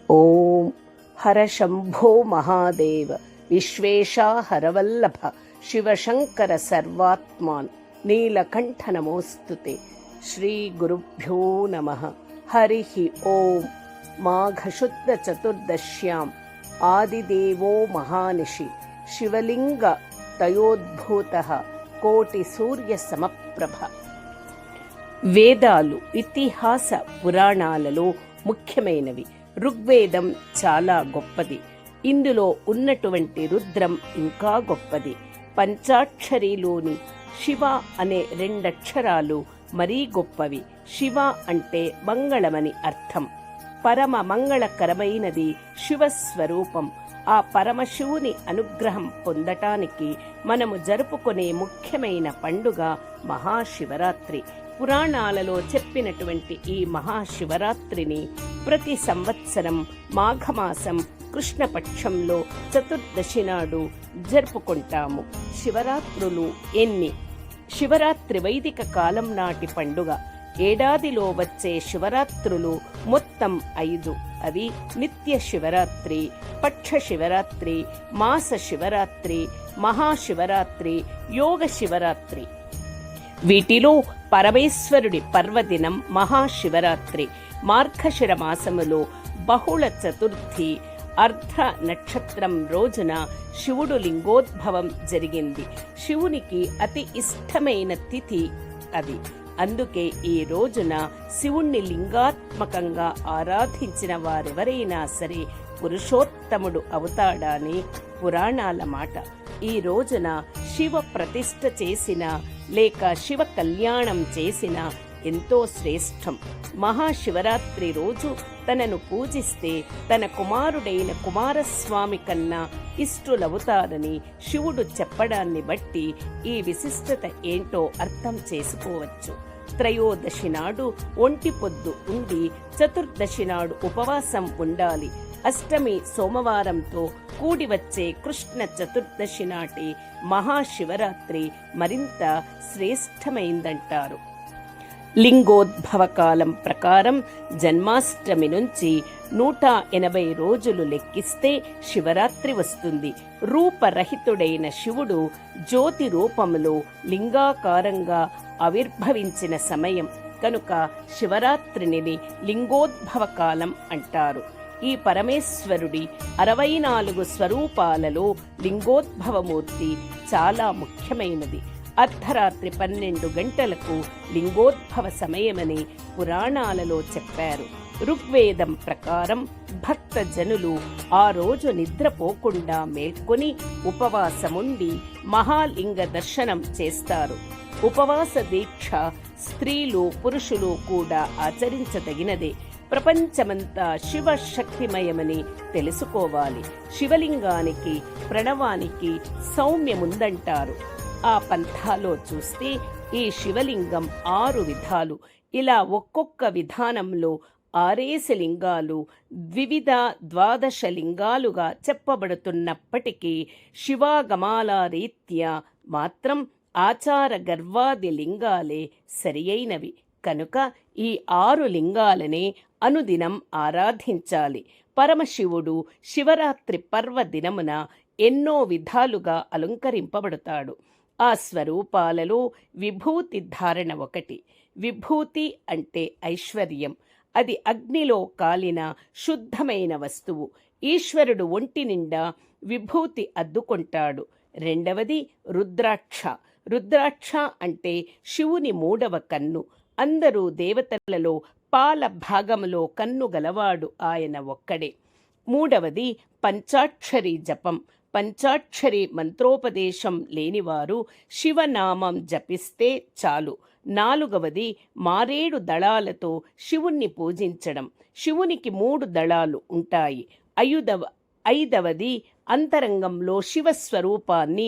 ఓం హర శంభో మహాదేవ విశ్వేశా హరవల్లభ శివశంకర సర్వాత్మాన్ నీలకంఠ నమోస్తుతే. శ్రీ గురుభ్యో నమః. హరి ఓం. మాఘశుద్ధ చతుర్దశ్యాం ఆదిదేవో మహానిషి శివలింగ తయోద్భూతః కోటి సూర్య సమప్రభ. వేదాలు ఇతిహాస పురాణాలలో ముఖ్యమైనవి. ఋగ్వేదం చాలా గొప్పది. ఇందులో ఉన్నటువంటి రుద్రం ఇంకా గొప్పది. పంచాక్షరిలోని శివ అనే రెండక్షరాలు మరీ గొప్పవి. శివ అంటే మంగళమని అర్థం. పరమ మంగళకరమైనది శివస్వరూపం. ఆ పరమశివుని అనుగ్రహం పొందటానికి మనము జరుపుకునే ముఖ్యమైన పండుగ మహాశివరాత్రి. పురాణాలలో చెప్పినటువంటి ఈ మహాశివరాత్రిని ప్రతి సంవత్సరం మాఘమాసం కృష్ణపక్షంలో చతుర్దశి నాడు జరుపుకుంటాము. శివరాత్రులు ఎన్ని? శివరాత్రి వైదిక కాలం నాటి పండుగ. ఏడాదిలో వచ్చే శివరాత్రులు మొత్తం 5. అవి నిత్య శివరాత్రి, పక్ష శివరాత్రి, మాస శివరాత్రి, మహాశివరాత్రి, యోగ శివరాత్రి. వీటిలో పరమేశ్వరుడి పర్వదినం మహాశివరాత్రి. మార్గశిర మాసములో బహుళ చతుర్థి అర్ధ నక్షత్రం రోజున శివుడు లింగోద్భవం జరిగింది. శివునికి అతి ఇష్టమైన తిథి అది. అందుకే ఈ రోజున శివుణ్ణి లింగాత్మకంగా ఆరాధించిన వారెవరైనా సరే పురుషోత్తముడు అవుతాడని పురాణాల మాట. ఈ రోజున శివ ప్రతిష్ఠ చేసిన లేక శివ కళ్యాణం చేసిన ఎంతో శ్రేష్టం. మహాశివరాత్రి రోజు తనను పూజిస్తే తన కుమారుడైన కుమారస్వామి కన్నా ఇష్టులవుతారని శివుడు చెప్పడాన్ని బట్టి ఈ విశిష్టత ఏంటో అర్థం చేసుకోవచ్చు. త్రయోదశి నాడు ఒంటి పొద్దు ఉండి చతుర్దశి నాడు ఉపవాసం ఉండాలి. అష్టమి సోమవారంతో కూడి వచ్చే కృష్ణ చతుర్దశి నాటి మహాశివరాత్రి మరింత శ్రేష్టమైందంటారు. లింగోద్భవ కాలం ప్రకారం జన్మాష్టమి నుంచి 180 రోజులు లెక్కిస్తే శివరాత్రి వస్తుంది. రూపరహితుడైన శివుడు జ్యోతి రూపములో లింగాకారంగా ఆవిర్భవించిన సమయం కనుక శివరాత్రిని లింగోద్భవ కాలం అంటారు. ఈ పరమేశ్వరుడి 64 స్వరూపాలలో లింగోద్భవమూర్తి చాలా ముఖ్యమైనది. అర్ధరాత్రి 12 గంటలకు లింగోద్భవ సమయమని పురాణాలలో చెప్పారు. ఋగ్వేదం ప్రకారం భక్త జనులు ఆ రోజు నిద్రపోకుండా మేల్కొని ఉపవాసముండి మహాలింగ దర్శనం చేస్తారు. ఉపవాస దీక్ష స్త్రీలు పురుషులు కూడా ఆచరించదగినదే. ప్రపంచమంతా శివశక్తిమయమని తెలుసుకోవాలి. శివలింగానికి ప్రణవానికి సౌమ్యముందంటారు. ఆ పంథాలో చూస్తే ఈ శివలింగం 6 విధాలు. ఇలా ఒక్కొక్క విధానంలో 6 లింగాలు ద్వివిధ 12 లింగాలుగా చెప్పబడుతున్నప్పటికీ శివాగమాల రీత్యా మాత్రం ఆచార గర్వాది లింగాలే సరియైనవి. కనుక ఈ 6 లింగాలనే అనుదినం ఆరాధించాలి. పరమశివుడు శివరాత్రి పర్వదినమున ఎన్నో విధాలుగా అలంకరింపబడతాడు. ఆ స్వరూపాలలో విభూతి ధారణ ఒకటి. విభూతి అంటే ఐశ్వర్యం. అది అగ్నిలో కాలిన శుద్ధమైన వస్తువు. ఈశ్వరుడు ఒంటి నిండా విభూతి అద్దుకుంటాడు. రెండవది రుద్రాక్ష. రుద్రాక్ష అంటే శివుని 3వ కన్ను. అందరూ దేవతలలో పాల భాగములో కన్ను గలవాడు ఆయన ఒక్కడే. 3వది పంచాక్షరి జపం. పంచాక్షరి మంత్రోపదేశం లేనివారు శివనామం జపిస్తే చాలు. 4వది మారేడు దళాలతో శివుణ్ణి పూజించడం. శివునికి 3 దళాలు ఉంటాయి. 5వది అంతరంగంలో శివస్వరూపాన్ని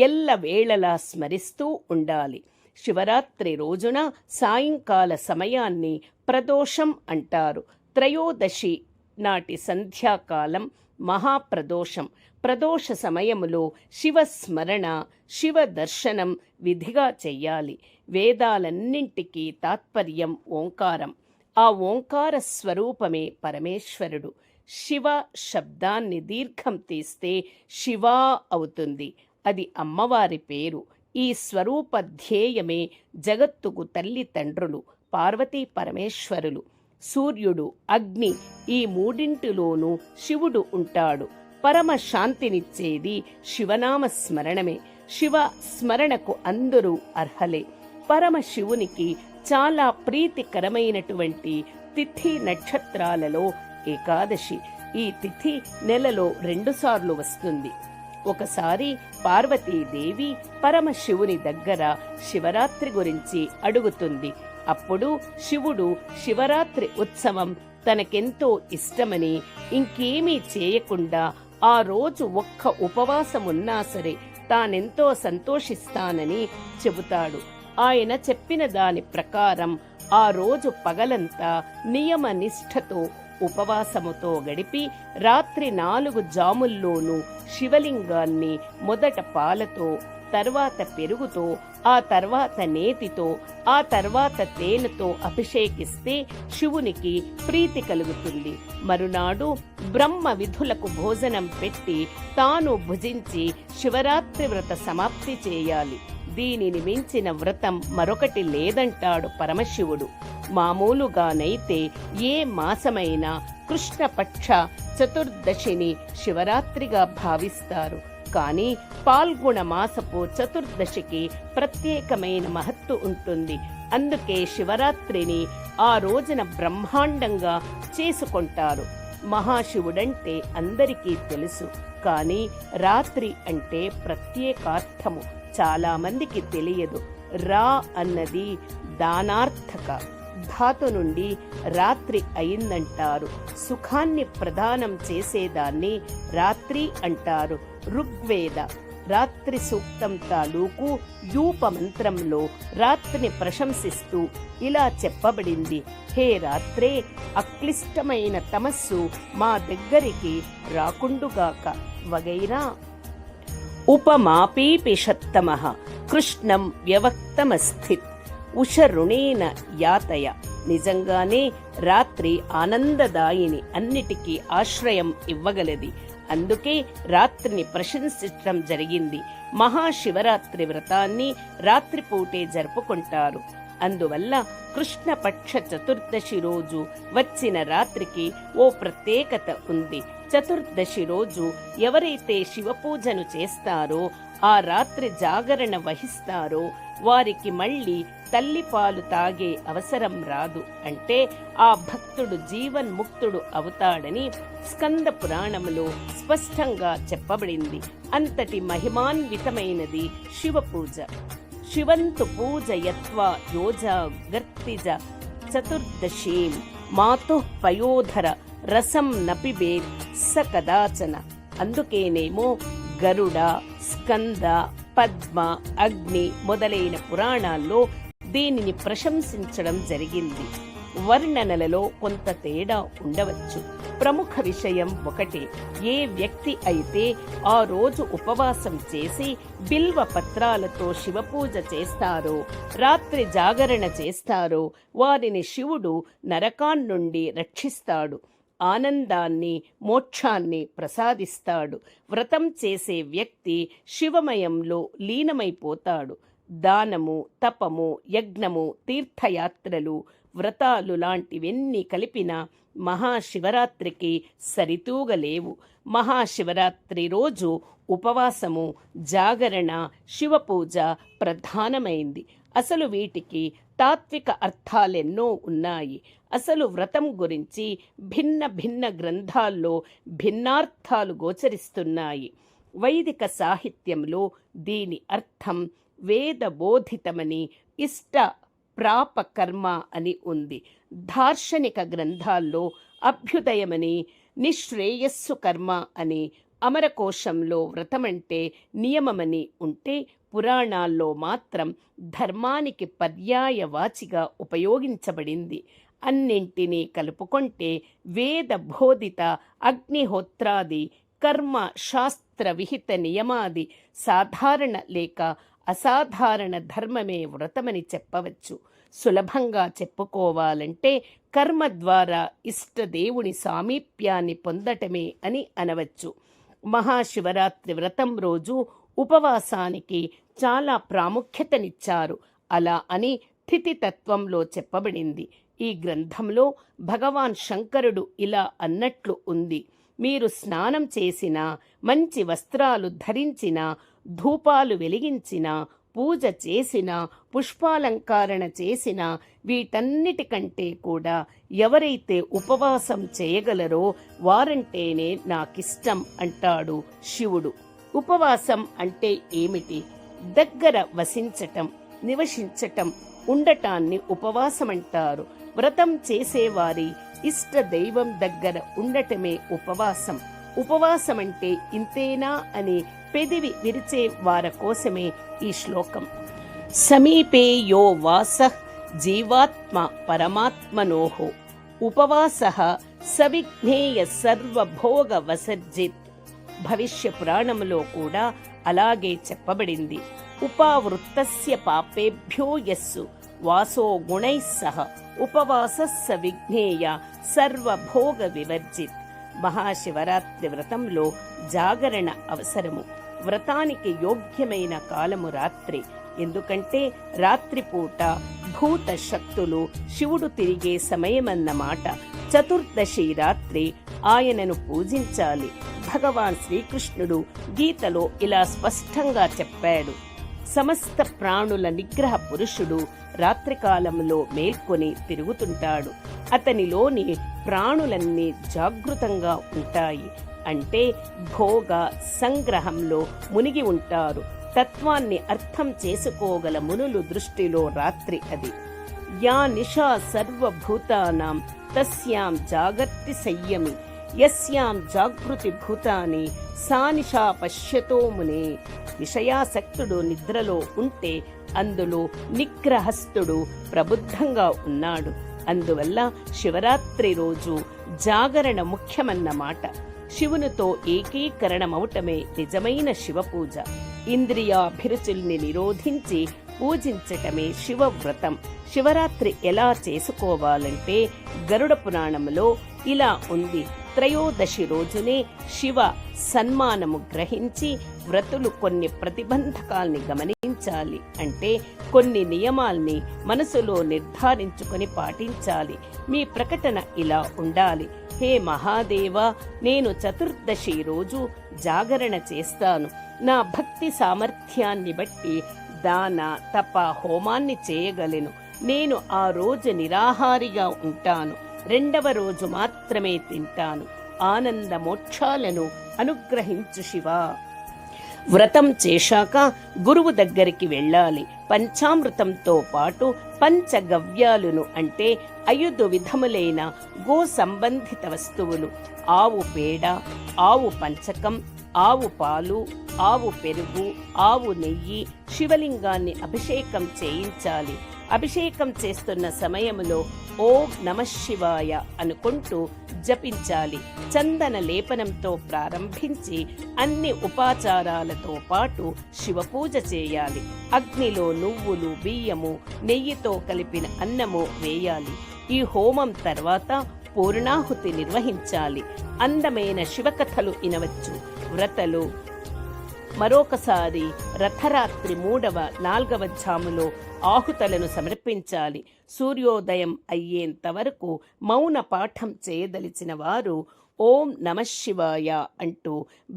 ఎల్లవేళలా స్మరిస్తూ ఉండాలి. శివరాత్రి రోజున సాయంకాల సమయాన్ని ప్రదోషం అంటారు. త్రయోదశి నాటి సంధ్యాకాలం మహాప్రదోషం. ప్రదోష సమయములో శివస్మరణ, శివ దర్శనం విధిగా చెయ్యాలి. వేదాలన్నింటికీ తాత్పర్యం ఓంకారం. ఆ ఓంకార స్వరూపమే పరమేశ్వరుడు. శివ శబ్దాన్ని దీర్ఘం తీస్తే శివా అవుతుంది. అది అమ్మవారి పేరు. ఈ స్వరూప ధ్యేయమే జగత్తుకు తల్లి తండ్రులు పార్వతీ పరమేశ్వరులు. సూర్యుడు, అగ్ని, ఈ మూడింటిలోనూ శివుడు ఉంటాడు. పరమ శాంతినిచ్చేది శివనామ స్మరణమే. శివ స్మరణకు అందరూ అర్హలే. పరమశివునికి చాలా ప్రీతికరమైనటువంటి తిథి నక్షత్రాలలో ఏకాదశి. ఈ తిథి నెలలో 2 సార్లు వస్తుంది. ఒకసారి పార్వతీదేవి పరమశివుని దగ్గర శివరాత్రి గురించి అడుగుతుంది. అప్పుడు శివుడు శివరాత్రి ఉత్సవం తనకెంతో ఇష్టమని, ఇంకేమీ చేయకుండా ఆ రోజు ఒక్క ఉపవాసమున్నా సరే తానెంతో సంతోషిస్తానని చెబుతాడు. ఆయన చెప్పిన దాని ప్రకారం ఆ రోజు పగలంతా నియమ నిష్ఠతో ఉపవాసముతో గడిపి రాత్రి 4 జాముల్లోనూ శివలింగాన్ని మొదట పాలతో, తర్వాత పెరుగుతో, ఆ తర్వాత నేతితో, ఆ తర్వాత తేనెతో అభిషేకిస్తే శివునికి ప్రీతి కలుగుతుంది. మరునాడు బ్రహ్మ విధులకు భోజనం పెట్టి తాను భుజించి శివరాత్రి వ్రత సమాప్తి చేయాలి. దీనిని మించిన వ్రతం మరొకటి లేదంటాడు పరమశివుడు. మామూలుగానైతే ఏ మాసమైనా కృష్ణపక్ష చతుర్దశిని శివరాత్రిగా భావిస్తారు. కానీ పాల్గొన మాసపు చతుర్దశికి ప్రత్యేకమైన మహత్తు ఉంటుంది. అందుకే శివరాత్రిని ఆ రోజున బ్రహ్మాండంగా చేసుకుంటారు. మహాశివుడంటే అందరికీ తెలుసు, కానీ రాత్రి అంటే ప్రత్యేకార్థము చాలా మందికి తెలియదు. రా అన్నది దానార్థక ధాతు నుండి రాత్రి అయిందంటారు. సుఖాన్ని ప్రదానం చేసేదాన్ని రాత్రి అంటారు. ఋగ్వేద రాత్రి సూక్తం తాలూకు యూప మంత్రంలో రాత్రిని ప్రశంసిస్తూ ఇలా చెప్పబడింది: హే రాత్రే, అక్లిష్టమైన తమస్సు మా దగ్గరికి రాకుండుగాక. వగైరా ఉపమాపీపిషత్తమః కృష్ణం వ్యవక్తమస్థిత్ ఉషరుణేన యాతయ. నిజంగానే రాత్రి ఆనందదాయిని, అన్నిటికీ ఆశ్రయం ఇవ్వగలది. అందుకే రాత్రిని ప్రశంసించడం జరిగింది. మహాశివరాత్రి వ్రతాన్ని రాత్రిపూటే జరుపుకుంటారు. అందువల్ల కృష్ణపక్ష చతుర్దశి రోజు వచ్చిన రాత్రికి ఓ ప్రత్యేకత ఉంది. చతుర్దశి రోజు ఎవరైతే శివపూజను చేస్తారో, ఆ రాత్రి జాగరణ వహిస్తారో వారికి మళ్ళీ తల్లిపాలు తాగే అవసరం రాదు. అంటే ఆ భక్తుడు జీవన్ముక్తుడు అవుతాడని స్కంద పురాణములో స్పష్టంగా చెప్పబడింది. అంతటి మహిమాన్వితమైనది శివపూజ. శివంతు పూజయత్వా యోజా గర్తిజ చతుర్దశీం మాతుః పయోధర రసం నపిబేత్ స కదాచన. అందుకేనేమో గరుడ, స్కంద, పద్మ, అగ్ని మొదలైన పురాణాల్లో దీనిని ప్రశంసించడం జరిగింది. వర్ణనలలో కొంత తేడా ఉండవచ్చు. ప్రముఖ విషయం ఒకటే: ఏ వ్యక్తి అయితే ఆ రోజు ఉపవాసం చేసి బిల్వ పత్రాలతో శివపూజ చేస్తారో, రాత్రి జాగరణ చేస్తారో వారిని శివుడు నరకాన్నుండి రక్షిస్తాడు, ఆనందాన్ని, మోక్షాన్ని ప్రసాదిస్తాడు. వ్రతం చేసే వ్యక్తి శివమయంలో లీనమైపోతాడు. దానము, తపము, యజ్ఞము, తీర్థయాత్రలు, వ్రతాలు లాంటివన్నీ కలిపిన మహాశివరాత్రికి సరితూగలేవు. మహాశివరాత్రి రోజు ఉపవాసము, జాగరణ, శివపూజ ప్రధానమైంది. అసలు వీటికి తాత్విక అర్థాలెన్నో ఉన్నాయి. అసలు వ్రతం గురించి భిన్న భిన్న గ్రంథాల్లో భిన్నార్థాలు గోచరిస్తున్నాయి. వైదిక సాహిత్యంలో దీని అర్థం వేదబోధితమని, ఇష్ట ప్రాపకర్మ అని ఉంది. దార్శనిక గ్రంథాల్లో అభ్యుదయమని, నిశ్రేయస్సు కర్మ అని, అమరకోశంలో వ్రతమంటే నియమమని ఉంటే, పురాణాల్లో మాత్రం ధర్మానికి పర్యాయవాచిగా ఉపయోగించబడింది. అన్నింటినీ కలుపుకొంటే వేద బోధిత అగ్నిహోత్రాది కర్మ శాస్త్ర విహిత నియమాది సాధారణ లేక అసాధారణ ధర్మమే వ్రతమని చెప్పవచ్చు. సులభంగా చెప్పుకోవాలంటే కర్మ ద్వారా ఇష్టదేవుని సామీప్యాన్ని పొందటమే అని అనవచ్చు. మహాశివరాత్రి వ్రతం రోజు ఉపవాసానికి చాలా ప్రాముఖ్యతనిచ్చారు. అలా అని స్థితి తత్వంలో చెప్పబడింది. ఈ గ్రంథంలో భగవాన్ శంకరుడు ఇలా అన్నట్లు ఉంది: మీరు స్నానం చేసినా, మంచి వస్త్రాలు ధరించినా, ధూపాలు వెలిగించినా, పూజ చేసినా, పుష్పాలంకరణ చేసినా, వీటన్నిటికంటే కూడా ఎవరైతే ఉపవాసం చేయగలరో వారంటేనే నాకిష్టం అంటాడు శివుడు. ఉపవాసం అంటే ఏమిటి? దగ్గర వసించటం, నివసించటం, ఉండటాన్ని ఉపవాసమంటారు. వ్రతం చేసేవారి ఇష్ట దైవం దగ్గర ఉండటమే ఉపవాసం. ఉపవాసమంటే ఇంతేనా అని పెదివి విరిచే వారి కోసమే ఈ శ్లోకం. సమీపే యో వాసః జీవాత్మ పరమాత్మనోః ఉపవాసః సవిఘ్నేయ సర్వభోగ వసర్జిత్. భవిష్య పురాణములో కూడా అలాగే చెప్పబడింది. ఉపావృత్తస్య పాపేభ్యో యస్సు వాసో గుణైః సహ ఉపవాసస్స విఘ్నేయ సర్వభోగ వివర్జిత్. మహాశివరాత్రి వ్రతంలో జాగరణ అవసరము. వ్రతానికి యోగ్యమైన కాలము రాత్రి. ఎందుకంటే రాత్రిపూట భూత శక్తులు శివుడు తిరిగే సమయమన్నమాట. చతుర్దశి రాత్రి ఆయనను పూజించాలి. భగవాన్ శ్రీకృష్ణుడు గీతలో ఇలా స్పష్టంగా చెప్పాడు: సమస్త ప్రాణుల నిగ్రహ పురుషుడు రాత్రికాలంలో మేల్కొని తిరుగుతుంటాడు. అతనిలోని ప్రాణులన్నీ జాగృతంగా ఉంటాయి. అంటే భోగ సంగ్రహంలో మునిగి ఉంటారు. తత్వాన్ని అర్థం చేసుకోగల మునులు దృష్టిలో రాత్రి అది. యా నిశా సర్వభూతానాం తస్యాం జాగర్తి సంయమి యస్యాం జాగృతి భూతాని సా నిశా పశ్యతో మునే. విషయాసక్తుడు నిద్రలో ఉంటే అందులో నిగ్రహస్థుడు ప్రబుద్ధంగా ఉన్నాడు. అందువల్ల శివరాత్రి రోజు జాగరణ ముఖ్యమన్నమాట. శివునితో ఏకీకరణమవటమే నిజమైన శివపూజ. ఇంద్రియాభిరుచుల్ని నిరోధించి పూజించటమే శివవ్రతం. శివరాత్రి ఎలా చేసుకోవాలంటే గరుడ పురాణంలో ఇలా ఉంది: త్రయోదశి రోజునే శివ సన్మానము గ్రహించి వ్రతులు కొన్ని ప్రతిబంధకాల్ని గమనించాలి. అంటే కొన్ని నియమాల్ని మనసులో నిర్ధారించుకొని పాటించాలి. మీ ప్రకటన ఇలా ఉండాలి: హే మహాదేవా, నేను చతుర్దశి రోజు జాగరణ చేస్తాను. నా భక్తి సామర్థ్యాన్ని బట్టి దాన తప హోమాన్ని చేయగలను. నేను ఆ రోజు నిరాహారిగా ఉంటాను. రెండవ రోజు మాత్రమే తింటాను. ఆనంద మోక్షాలను అనుగ్రహించు శివా. వ్రతం చేశాక గురువు దగ్గరికి వెళ్ళాలి. పంచామృతంతో పాటు పంచగవ్యాలును అంటే 5 విధములైన గో సంబంధిత వస్తువులు, ఆవు పేడ, ఆవు పంచకం, ఆవు పాలు, ఆవు పెరుగు, ఆవు నెయ్యి, శివలింగాన్ని అభిషేకం చేయించాలి. అభిషేకం చేస్తున్న సమయంలో ఓం నమఃశివాయ అనుకుంటూ జపించాలి. చందన లేపనంతో ప్రారంభించి అన్ని ఉపాచారాలతో పాటు శివపూజ చేయాలి. అగ్నిలో నువ్వులు, బియ్యము, నెయ్యితో కలిపిన అన్నము వేయాలి. ఈ హోమం తర్వాత పూర్ణాహుతి నిర్వహించాలి. అందమైన శివకథలు వినవచ్చు. వ్రతలు మరొకసారి రథరాత్రి 3వ 4వ జాములో ఆహుతలను సమర్పించాలి. సూర్యోదయం అయ్యేంత వరకు మౌన పాఠం చేయదలిచిన వారు ఓం నమఃశివాయ అంటూ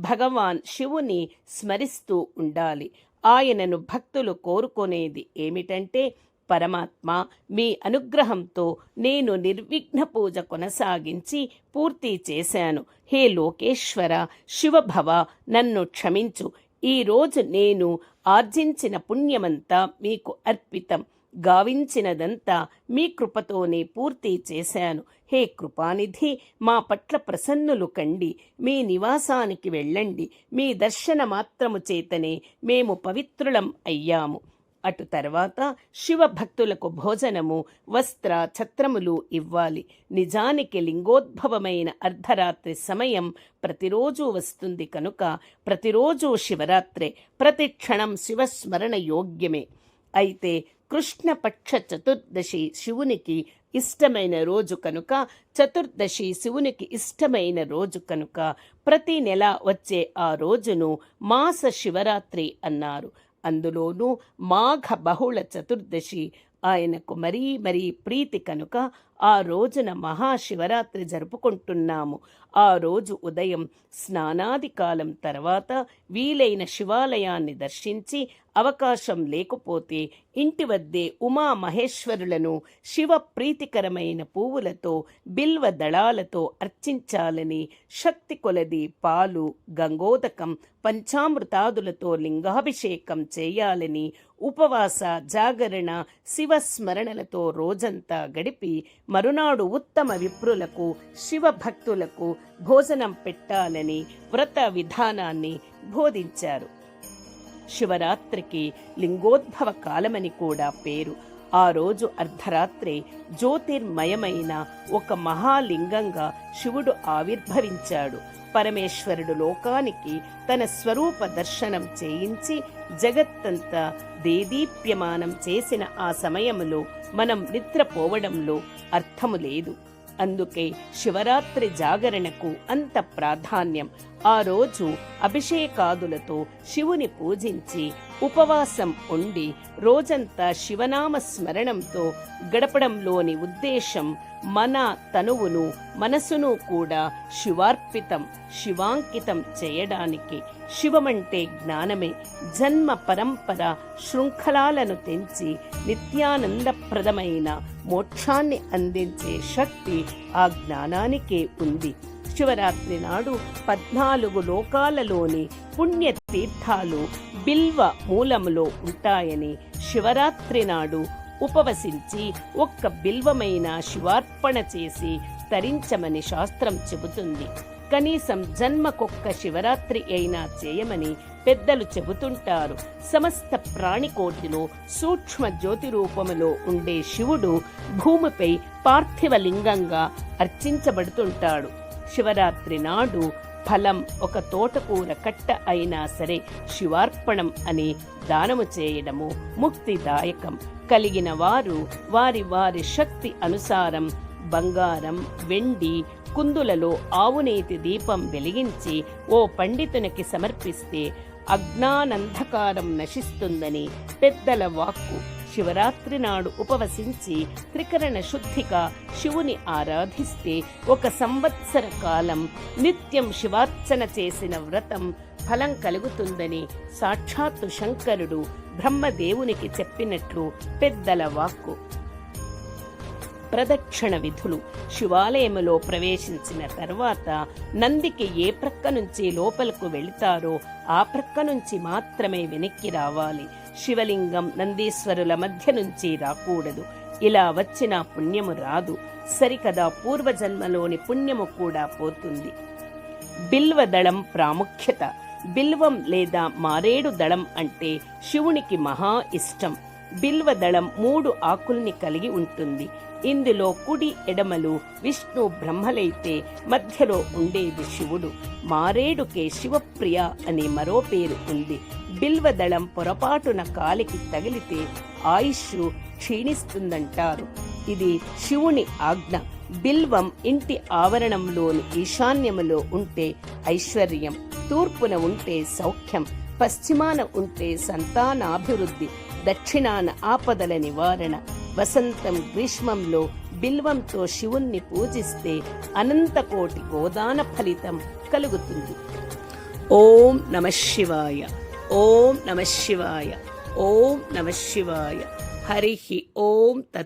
భగవాన్ శివుని స్మరిస్తూ ఉండాలి. ఆయనను భక్తులు కోరుకునేది ఏమిటంటే, పరమాత్మ, మీ అనుగ్రహంతో నేను నిర్విఘ్న పూజ కొనసాగించి పూర్తి చేశాను. హే లోకేశ్వర, శివభవ, నన్ను క్షమించు. ఈరోజు నేను ఆర్జించిన పుణ్యమంతా మీకు అర్పితం. గావించినదంతా మీ కృపతోనే పూర్తి చేశాను. హే కృపానిధి, మా పట్ల ప్రసన్నులు కండి. మీ నివాసానికి వెళ్ళండి. మీ దర్శన మాత్రము చేతనే మేము పవిత్రులం అయ్యాము. అటు తర్వాత శివభక్తులకు భోజనము, వస్త్ర ఛత్రములు ఇవ్వాలి. నిజానికి లింగోద్భవమైన అర్ధరాత్రి సమయం ప్రతిరోజు వస్తుంది కనుక ప్రతిరోజు శివరాత్రే. ప్రతి క్షణం శివస్మరణ యోగ్యమే. అయితే కృష్ణపక్ష చతుర్దశి శివునికి ఇష్టమైన రోజు కనుక, చతుర్దశి శివునికి ఇష్టమైన రోజు కనుక ప్రతి నెల వచ్చే ఆ రోజును మాస శివరాత్రి అన్నారు. అందులోనూ మాఘ బహుళ చతుర్దశి ఆయనకు మరీ ప్రీతి కనుక ఆ రోజున మహాశివరాత్రి జరుపుకుంటున్నాము. ఆ రోజు ఉదయం స్నానాది కాలం తర్వాత వీలైన శివాలయాన్ని దర్శించి, అవకాశం లేకపోతే ఇంటి వద్దే ఉమామహేశ్వరులను శివ ప్రీతికరమైన పువ్వులతో బిల్వ దళాలతో అర్చించాలని, శక్తి కొలది పాలు, గంగోదకం, పంచామృతాదులతో లింగాభిషేకం చేయాలని, ఉపవాస, జాగరణ, శివస్మరణలతో రోజంతా గడిపి మరునాడు ఉత్తమ విప్రులకు, శివభక్తులకు భోజనం పెట్టాలని వ్రత విధానాన్ని బోధించారు. శివరాత్రికి లింగోద్భవ కాలమని కూడా పేరు. ఆ రోజు అర్ధరాత్రి జ్యోతిర్మయమైన ఒక మహాలింగంగా శివుడు ఆవిర్భవించాడు. పరమేశ్వరుడు లోకానికి తన స్వరూప దర్శనం చేయించి జగత్తంతా దేదీప్యమానం చేసిన ఆ సమయంలో మనం నిద్రపోవడంలో అర్థము లేదు. అందుకే శివరాత్రి జాగరణకు అంత ప్రాధాన్యం. ఆ రోజు అభిషేకాదులతో శివుని పూజించి ఉపవాసం ఉండి రోజంతా శివనామ స్మరణంతో గడపడంలోని ఉద్దేశం మన తనువును, మనసును కూడా శివార్పితం, శివాంకితం చేయడానికి. శివమంటే జ్ఞానమే. జన్మ పరంపర శృంఖలాలను తెంచి నిత్యానందప్రదమైన మోక్షాన్ని అందించే శక్తి ఆ జ్ఞానానికే ఉంది. శివరాత్రి నాడు 14 లోకాలలోని పుణ్యతీర్థాలు బిల్వ మూలములో ఉంటాయని, శివరాత్రి నాడు ఉపవసించి ఒక్క బిల్వమైన శివార్పణ చేసి తరించమని శాస్త్రం చెబుతుంది. కనీసం జన్మకొక్క శివరాత్రి అయినా చేయమని పెద్దలు చెబుతుంటారు. సమస్త ప్రాణికోటిలో సూక్ష్మ జ్యోతి రూపములో ఉండే శివుడు భూమిపై పార్థివలింగంగా అర్చించబడుతుంటాడు. శివరాత్రి నాడు ఫలం ఒక తోటకూర కట్ట అయినా సరే శివార్పణం అని దానము చేయడము ముక్తిదాయకం. కలిగిన వారు వారి వారి శక్తి అనుసారం బంగారం, వెండి కుందులలో ఆవునేతి దీపం వెలిగించి ఓ పండితునికి సమర్పిస్తే అజ్ఞానంధకారం నశిస్తుందని పెద్దల వాక్కు. శివరాత్రి నాడు ఉపవసించి త్రికరణ శుద్ధిగా శివుని ఆరాధిస్తే 1 సంవత్సర కాలం నిత్యం శివార్చన చేసిన వ్రతం ఫలం కలుగుతుందని సాక్షాత్తు శంకరుడు బ్రహ్మదేవునికి చెప్పినట్లు పెద్దల వాక్కు. ప్రదక్షిణ విధులు. శివాలయములో ప్రవేశించిన తర్వాత నందికి ఏ ప్రక్క నుంచి లోపలకు వెళతారో ఆ ప్రక్క నుంచి మాత్రమే వెనక్కి రావాలి. శివలింగం నందీశ్వరుల మధ్య నుంచి రాకూడదు. ఇలా వచ్చిన పుణ్యము రాదు. సరికదా పూర్వజన్మలోని పుణ్యము కూడా పోతుంది. బిల్వదళం ప్రాముఖ్యత. బిల్వం లేదా మారేడు దళం అంటే శివునికి మహా ఇష్టం. బిల్వదళం 3 ఆకుల్ని కలిగి ఉంటుంది. ఇందులో కుడి ఎడమలు విష్ణు బ్రహ్మలైతే మధ్యలో ఉండేది శివుడు. మారేడుకే శివప్రియ అనే మరో పేరు ఉంది. బిల్వదళం పొరపాటున కాలికి తగిలితే ఆయుష్ క్షీణిస్తుందంటారు. ఇది శివుని ఆజ్ఞ. బిల్వం ఇంటి ఆవరణంలోని ఈశాన్యములో ఉంటే ఐశ్వర్యం, తూర్పున ఉంటే సౌఖ్యం, పశ్చిమాన ఉంటే సంతానాభివృద్ధి, దక్షిణాన ఆపదల నివారణ. వసంతం, గ్రీష్మంలో బిల్వంతో శివుణ్ణి పూజిస్తే అనంతకోటి గోదాన ఫలితం కలుగుతుంది. ఓం నమః శివాయ. ఓం నమః శివాయ. ఓం నమః శివాయ. హరి ఓం తత్.